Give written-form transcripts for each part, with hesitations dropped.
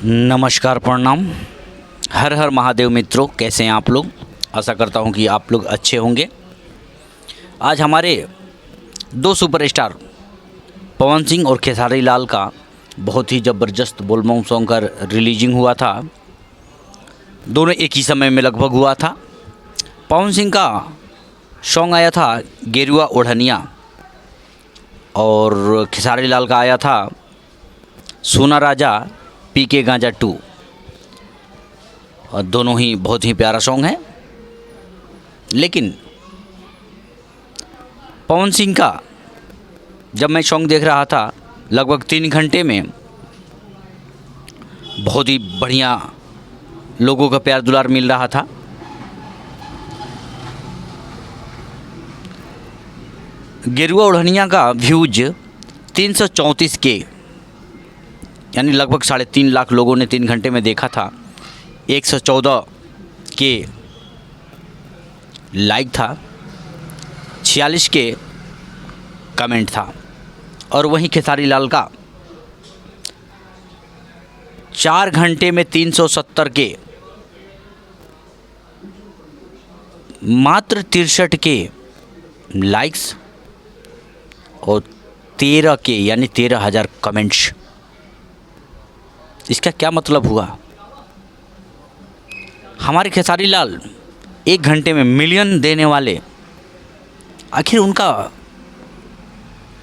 नमस्कार, प्रणाम। हर हर महादेव मित्रों, कैसे हैं आप लोग। आशा करता हूं कि आप लोग अच्छे होंगे। आज हमारे दो सुपरस्टार पवन सिंह और खेसारी लाल का बहुत ही ज़बरदस्त बोलबम सॉन्ग का रिलीजिंग हुआ था। दोनों एक ही समय में लगभग हुआ था। पवन सिंह का सॉन्ग आया था गेरुआ ओढ़निया और खेसारी लाल का आया था सोना राजा पी के गांजा 2। और दोनों ही बहुत ही प्यारा सॉन्ग है। लेकिन पवन सिंह का जब मैं सॉन्ग देख रहा था लगभग 3 घंटे में बहुत ही बढ़िया लोगों का प्यार दुलार मिल रहा था। गेरुआ ओढ़निया का व्यूज 334 के, यानी लगभग 3.5 लाख लोगों ने 3 घंटे में देखा था। 114 के लाइक था, 46 के कमेंट था। और वहीं खेसारी लाल का 4 घंटे में 370 के, मात्र 63 के लाइक्स और 13 के यानी 13,000 कमेंट्स। इसका क्या मतलब हुआ? हमारे खेसारी लाल 1 घंटे में मिलियन देने वाले, आखिर उनका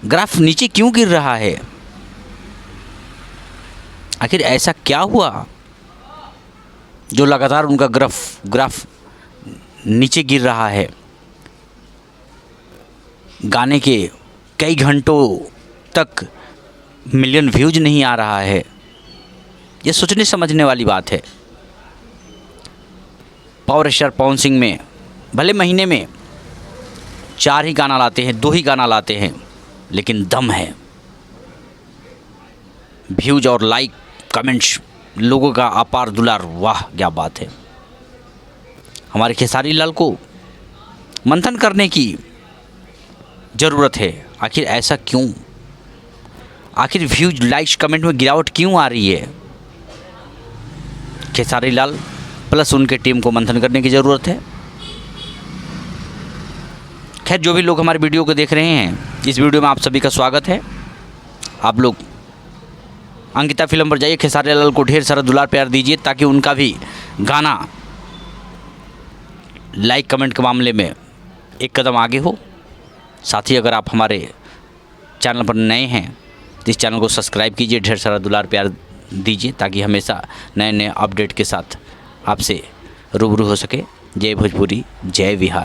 ग्राफ नीचे क्यों गिर रहा है? आखिर ऐसा क्या हुआ जो लगातार उनका ग्राफ नीचे गिर रहा है? गाने के कई घंटों तक मिलियन व्यूज नहीं आ रहा है। ये सोचने समझने वाली बात है। पावर स्टार पवन सिंह में भले महीने में 4 ही गाना लाते हैं, 2 ही गाना लाते हैं, लेकिन दम है। व्यूज और लाइक कमेंट्स, लोगों का अपार दुलार, वाह क्या बात है। हमारे खेसारी लाल को मंथन करने की ज़रूरत है। आखिर ऐसा क्यों? आखिर व्यूज लाइक्स कमेंट में गिरावट क्यों आ रही है? खेसारी लाल प्लस उनके टीम को मंथन करने की ज़रूरत है। खैर, जो भी लोग हमारे वीडियो को देख रहे हैं, इस वीडियो में आप सभी का स्वागत है। आप लोग अंकिता फिल्म पर जाइए, खेसारी लाल को ढेर सारा दुलार प्यार दीजिए ताकि उनका भी गाना लाइक कमेंट के मामले में एक कदम आगे हो। साथ ही अगर आप हमारे चैनल पर नए हैं तो इस चैनल को सब्सक्राइब कीजिए, ढेर सारा दुलार प्यार दीजिए ताकि हमेशा नए नए अपडेट के साथ आपसे रूबरू हो सके। जय भोजपुरी, जय बिहार।